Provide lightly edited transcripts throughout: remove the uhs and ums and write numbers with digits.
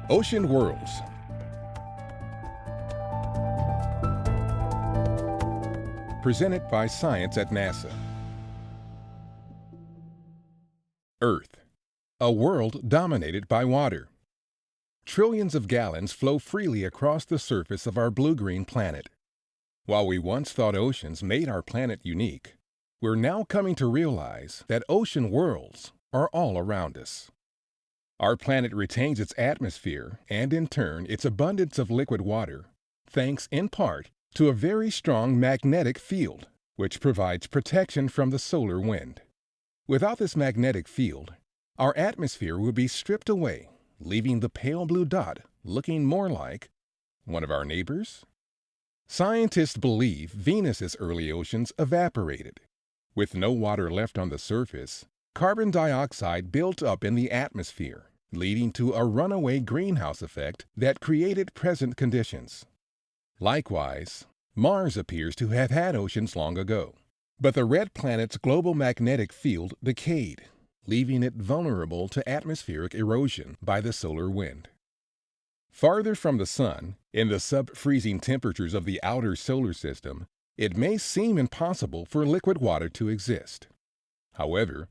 Ocean Worlds. Presented by Science at NASA. Earth, a world dominated by water. Trillions of gallons flow freely across the surface of our blue-green planet. While we once thought oceans made our planet unique, we're now coming to realize that ocean worlds are all around us. Our planet retains its atmosphere and, in turn, its abundance of liquid water, thanks in part to a very strong magnetic field, which provides protection from the solar wind. Without this magnetic field, our atmosphere would be stripped away, leaving the pale blue dot looking more like one of our neighbors. Scientists believe Venus's early oceans evaporated. With no water left on the surface, carbon dioxide built up in the atmosphere, leading to a runaway greenhouse effect that created present conditions. Likewise, Mars appears to have had oceans long ago, but the red planet's global magnetic field decayed, leaving it vulnerable to atmospheric erosion by the solar wind. Farther from the Sun, in the sub-freezing temperatures of the outer solar system, it may seem impossible for liquid water to exist. However,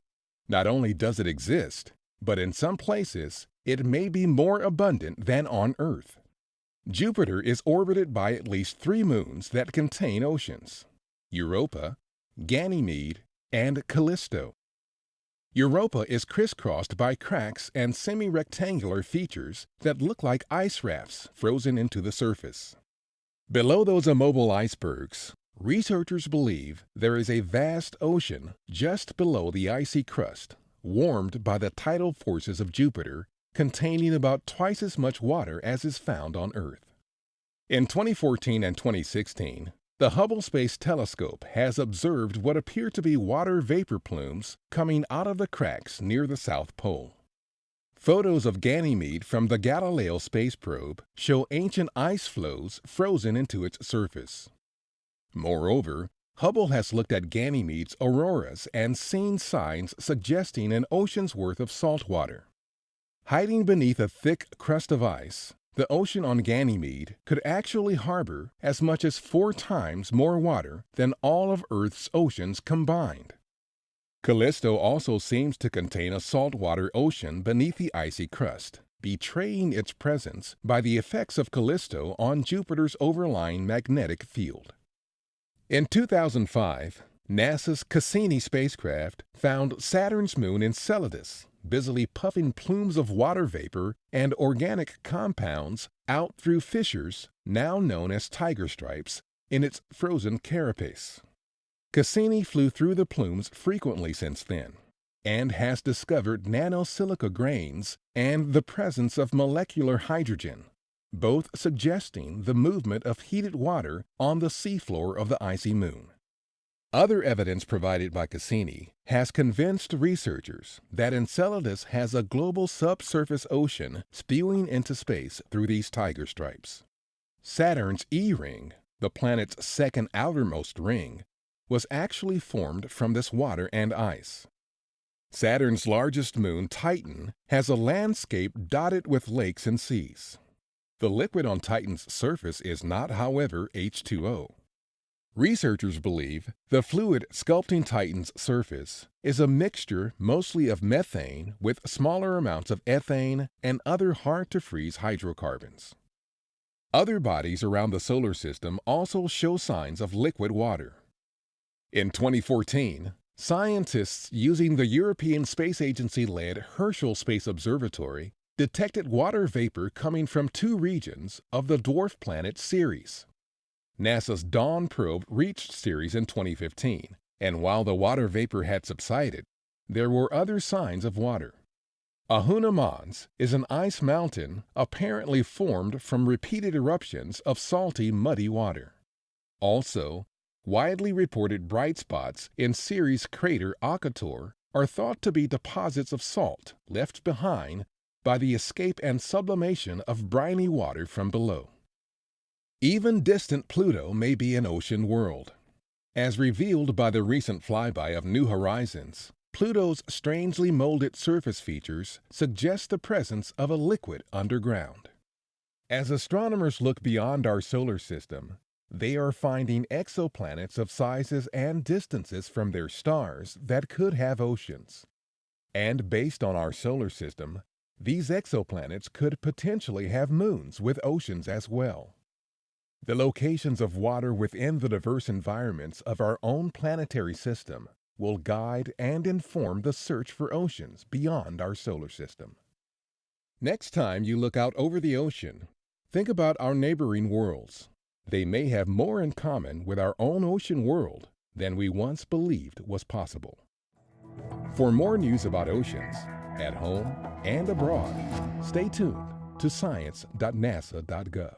not only does it exist, but in some places, it may be more abundant than on Earth. Jupiter is orbited by at least 3 moons that contain oceans: Europa, Ganymede, and Callisto. Europa is crisscrossed by cracks and semi-rectangular features that look like ice rafts frozen into the surface. Below those immobile icebergs, researchers believe there is a vast ocean just below the icy crust, warmed by the tidal forces of Jupiter, containing about twice as much water as is found on Earth. In 2014 and 2016, the Hubble Space Telescope has observed what appear to be water vapor plumes coming out of the cracks near the South Pole. Photos of Ganymede from the Galileo space probe show ancient ice floes frozen into its surface. Moreover, Hubble has looked at Ganymede's auroras and seen signs suggesting an ocean's worth of salt water. Hiding beneath a thick crust of ice, the ocean on Ganymede could actually harbor as much as 4 times more water than all of Earth's oceans combined. Callisto also seems to contain a saltwater ocean beneath the icy crust, betraying its presence by the effects of Callisto on Jupiter's overlying magnetic field. In 2005, NASA's Cassini spacecraft found Saturn's moon Enceladus busily puffing plumes of water vapor and organic compounds out through fissures, now known as tiger stripes, in its frozen carapace. Cassini flew through the plumes frequently since then, and has discovered nanosilica grains and the presence of molecular hydrogen, both suggesting the movement of heated water on the seafloor of the icy moon. Other evidence provided by Cassini has convinced researchers that Enceladus has a global subsurface ocean spewing into space through these tiger stripes. Saturn's E-ring, the planet's second outermost ring, was actually formed from this water and ice. Saturn's largest moon, Titan, has a landscape dotted with lakes and seas. The liquid on Titan's surface is not, however, H2O. Researchers believe the fluid sculpting Titan's surface is a mixture mostly of methane with smaller amounts of ethane and other hard-to-freeze hydrocarbons. Other bodies around the solar system also show signs of liquid water. In 2014, scientists using the European Space Agency-led Herschel Space Observatory detected water vapor coming from 2 regions of the dwarf planet Ceres. NASA's Dawn probe reached Ceres in 2015, and while the water vapor had subsided, there were other signs of water. Ahuna Mons is an ice mountain apparently formed from repeated eruptions of salty, muddy water. Also, widely reported bright spots in Ceres' crater Akator are thought to be deposits of salt left behind by the escape and sublimation of briny water from below. Even distant Pluto may be an ocean world. As revealed by the recent flyby of New Horizons, Pluto's strangely molded surface features suggest the presence of a liquid underground. As astronomers look beyond our solar system, they are finding exoplanets of sizes and distances from their stars that could have oceans. And based on our solar system, these exoplanets could potentially have moons with oceans as well. The locations of water within the diverse environments of our own planetary system will guide and inform the search for oceans beyond our solar system. Next time you look out over the ocean, think about our neighboring worlds. They may have more in common with our own ocean world than we once believed was possible. For more news about oceans, at home and abroad, stay tuned to science.nasa.gov.